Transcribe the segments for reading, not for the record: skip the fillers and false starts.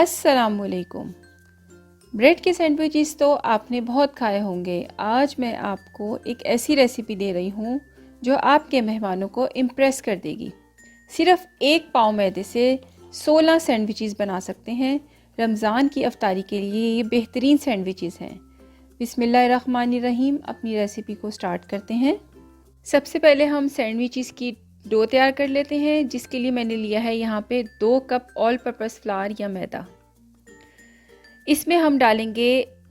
अस्सलामुअलैकुम। ब्रेड के सैंडविचेस तो आपने बहुत खाए होंगे। आज मैं आपको एक ऐसी रेसिपी दे रही हूँ जो आपके मेहमानों को इम्प्रेस कर देगी। सिर्फ़ एक पाव मैदे से 16 सैंडविचेस बना सकते हैं। रमज़ान की अफ्तारी के लिए ये बेहतरीन सैंडविचेस हैं। बिस्मिल्लाहिर्रहमानिर्रहीम, अपनी रेसिपी को स्टार्ट करते हैं। सबसे पहले हम सैंडविचेस की डो तैयार कर लेते हैं, जिसके लिए मैंने लिया है यहाँ पे 2 कप ऑल पर्पस फ्लावर या मैदा। इसमें हम डालेंगे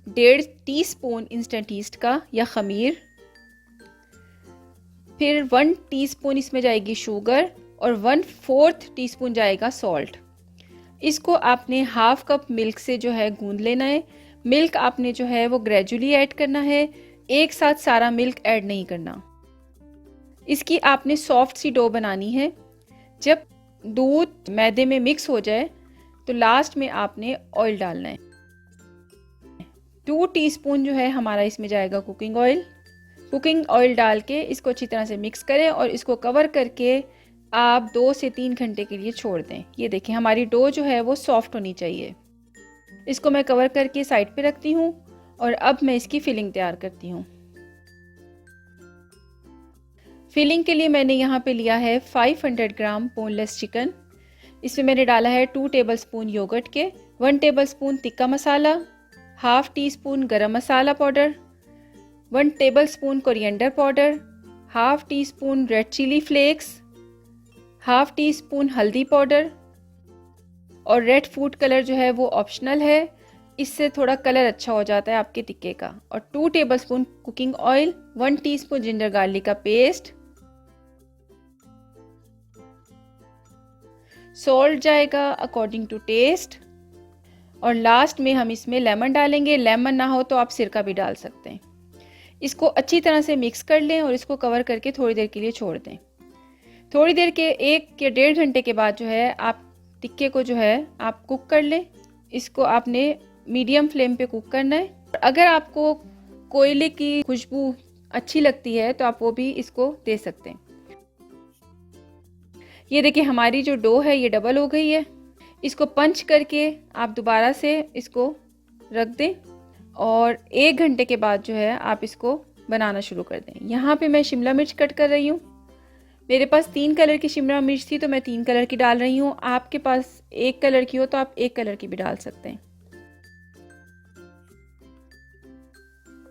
1.5 टीस्पून इंस्टेंट ईस्ट का या खमीर, फिर 1 टीस्पून इसमें जाएगी शुगर और 1/4 टीस्पून जाएगा सॉल्ट। इसको आपने हाफ कप मिल्क से जो है गूंद लेना है। मिल्क आपने जो है वो ग्रेजुअली ऐड करना है, एक साथ सारा मिल्क ऐड नहीं करना। इसकी आपने सॉफ्ट सी डो बनानी है। जब दूध मैदे में मिक्स हो जाए तो लास्ट में आपने ऑयल डालना है। 2 टीस्पून जो है हमारा इसमें जाएगा कुकिंग ऑयल। कुकिंग ऑयल डाल के इसको अच्छी तरह से मिक्स करें और इसको कवर करके आप 2 से 3 घंटे के लिए छोड़ दें। ये देखिए हमारी डो जो है वो सॉफ्ट होनी चाहिए। इसको मैं कवर करके साइड पे रखती हूँ और अब मैं इसकी फिलिंग तैयार करती हूँ। फिलिंग के लिए मैंने यहाँ पे लिया है 500 ग्राम बोनलेस चिकन। इसमें मैंने डाला है 2 टेबलस्पून योगर्ट के, 1 tablespoon tikka masala, half teaspoon garam masala powder, 1 tablespoon coriander powder, half teaspoon red chilli flakes, half teaspoon हल्दी पाउडर और रेड फूड कलर जो है वो ऑप्शनल है, इससे थोड़ा कलर अच्छा हो जाता है आपके टिक्के का, और 2 tablespoon cooking oil, 1 teaspoon ginger garlic का पेस्ट, सॉल्ट जाएगा अकॉर्डिंग टू टेस्ट, और लास्ट में हम इसमें लेमन डालेंगे। लेमन ना हो तो आप सिरका भी डाल सकते हैं। इसको अच्छी तरह से मिक्स कर लें और इसको कवर करके थोड़ी देर के लिए छोड़ दें। थोड़ी देर के 1 या 1.5 घंटे के बाद जो है आप टिक्के को जो है आप कुक कर लें। इसको आपने मीडियम फ्लेम पे कुक करना है। अगर आपको कोयले की खुशबू अच्छी लगती है तो आप वो भी इसको दे सकते हैं। ये देखिए हमारी जो डो है ये डबल हो गई है। इसको पंच करके आप दोबारा से इसको रख दें और 1 घंटे के बाद जो है आप इसको बनाना शुरू कर दें। यहाँ पे मैं शिमला मिर्च कट कर रही हूँ। मेरे पास 3 कलर की शिमला मिर्च थी तो मैं 3 कलर की डाल रही हूँ। आपके पास 1 कलर की हो तो आप 1 कलर की भी डाल सकते हैं।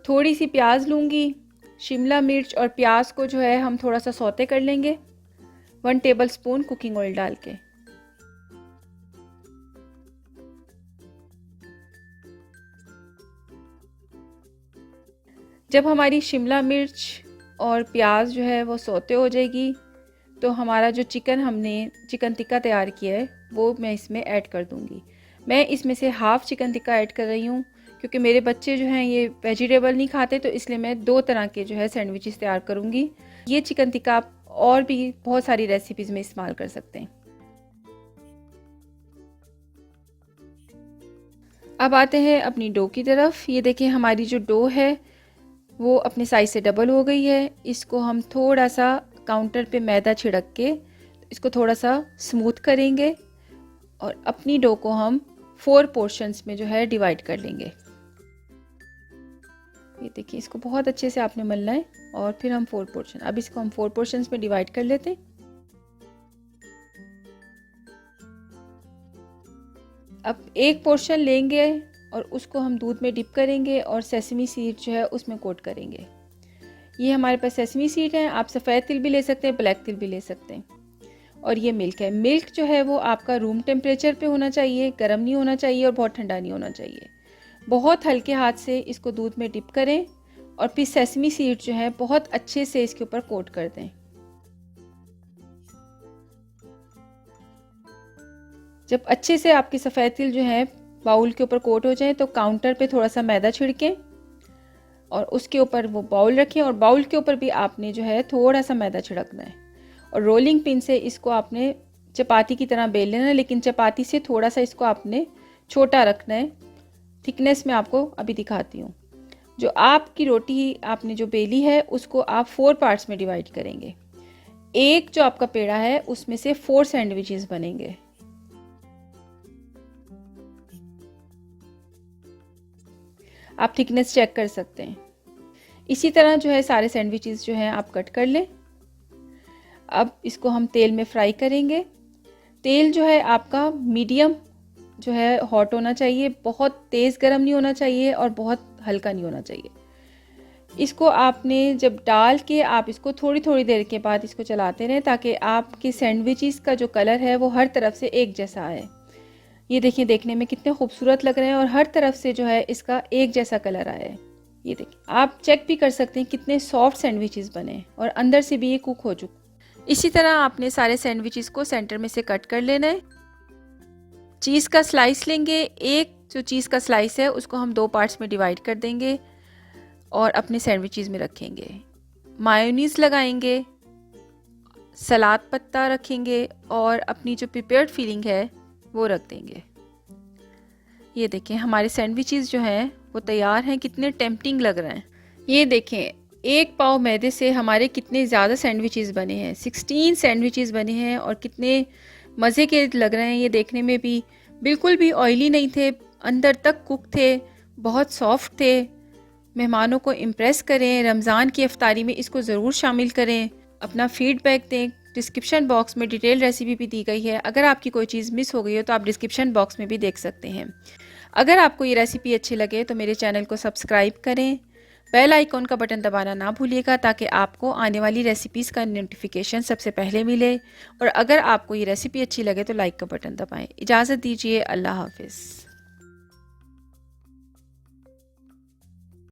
थोड़ी सी प्याज लूँगी। शिमला मिर्च और प्याज को जो है हम थोड़ा सा सौते कर लेंगे 1 टेबलस्पून कुकिंग ऑयल डाल के। जब हमारी शिमला मिर्च और प्याज जो है वो सौते हो जाएगी तो हमारा जो हमने चिकन टिक्का तैयार किया है वो मैं इसमें ऐड कर दूंगी। मैं इसमें से हाफ चिकन टिक्का ऐड कर रही हूँ क्योंकि मेरे बच्चे जो हैं ये वेजिटेबल नहीं खाते, तो इसलिए मैं 2 तरह के जो है सैंडविचेस तैयार करूँगी। ये चिकन टिक्का आप और भी बहुत सारी रेसिपीज़ में इस्तेमाल कर सकते हैं। अब आते हैं अपनी डो की तरफ। ये देखिए हमारी जो डो है वो अपने साइज से डबल हो गई है। इसको हम थोड़ा सा काउंटर पे मैदा छिड़क के इसको थोड़ा सा स्मूथ करेंगे और अपनी डो को हम 4 पोर्शंस में जो है डिवाइड कर लेंगे। ये देखिए इसको बहुत अच्छे से आपने मलना है और फिर हम 4 पोर्शन, अब इसको हम 4 पोर्शंस में डिवाइड कर लेते हैं। अब एक पोर्शन लेंगे और उसको हम दूध में डिप करेंगे और सेसमी सीड जो है उसमें कोट करेंगे। ये हमारे पास सेसमी सीड है, आप सफ़ेद तिल भी ले सकते हैं, ब्लैक तिल भी ले सकते हैं। और ये मिल्क है। मिल्क जो है वो आपका रूम टेम्परेचर पे होना चाहिए, गर्म नहीं होना चाहिए और बहुत ठंडा नहीं होना चाहिए। बहुत हल्के हाथ से इसको दूध में डिप करें और फिर सेसमी सीड जो है बहुत अच्छे से इसके ऊपर कोट कर दें। जब अच्छे से आपके सफ़ेद तिल जो है बाउल के ऊपर कोट हो जाए तो काउंटर पे थोड़ा सा मैदा छिड़कें और उसके ऊपर वो बाउल रखें और बाउल के ऊपर भी आपने जो है थोड़ा सा मैदा छिड़कना है और रोलिंग पिन से इसको आपने चपाती की तरह बेल लेना है, लेकिन चपाती से थोड़ा सा इसको आपने छोटा रखना है। थिकनेस में आपको अभी दिखाती हूँ। जो आपकी रोटी आपने जो बेली है उसको आप 4 पार्ट्स में डिवाइड करेंगे। एक जो आपका पेड़ा है उसमें से 4 सैंडविचेस बनेंगे। आप थिकनेस चेक कर सकते हैं। इसी तरह जो है सारे सैंडविचेस जो हैं आप कट कर लें। अब इसको हम तेल में फ्राई करेंगे। तेल जो है आपका मीडियम जो है हॉट होना चाहिए, बहुत तेज़ गर्म नहीं होना चाहिए और बहुत हल्का नहीं होना चाहिए। इसको आपने जब डाल के आप इसको थोड़ी थोड़ी देर के बाद इसको चलाते रहें ताकि आपके सैंडविचेस का जो कलर है वो हर तरफ से एक जैसा आए। ये देखिए देखने में कितने खूबसूरत लग रहे हैं और हर तरफ से जो है इसका एक जैसा कलर आया है। ये देखिए, आप चेक भी कर सकते हैं कितने सॉफ्ट सैंडविचेस बने और अंदर से भी ये कुक हो चुका। इसी तरह आपने सारे सैंडविचेस को सेंटर में से कट कर लेना है। चीज़ का स्लाइस लेंगे, एक जो चीज़ का स्लाइस है उसको हम 2 पार्ट्स में डिवाइड कर देंगे और अपने सैंडविचेस में रखेंगे। मायोनीज़ लगाएंगे, सलाद पत्ता रखेंगे और अपनी जो प्रिपेयर्ड फीलिंग है वो रख देंगे। ये देखें हमारे सैंडविचेस जो हैं वो तैयार हैं, कितने टेम्पटिंग लग रहे हैं। ये देखें, एक पाव मैदे से हमारे कितने ज़्यादा सैंडविचेस बने हैं, 16 सैंडविचेस बने हैं और कितने मज़े के लग रहे हैं। ये देखने में भी बिल्कुल भी ऑयली नहीं थे, अंदर तक कुक थे, बहुत सॉफ्ट थे। मेहमानों को इम्प्रेस करें, रमज़ान की इफ्तारी में इसको ज़रूर शामिल करें। अपना फीडबैक दें। डिस्क्रिप्शन बॉक्स में डिटेल रेसिपी भी दी गई है। अगर आपकी कोई चीज़ मिस हो गई हो तो आप डिस्क्रिप्शन बॉक्स में भी देख सकते हैं। अगर आपको ये रेसिपी अच्छी लगे तो मेरे चैनल को सब्सक्राइब करें, बेल आइकॉन का बटन दबाना ना भूलिएगा ताकि आपको आने वाली रेसिपीज़ का नोटिफिकेशन सबसे पहले मिले। और अगर आपको ये रेसिपी अच्छी लगे तो लाइक का बटन दबाएं। इजाज़त दीजिए, अल्लाह हाफिज़।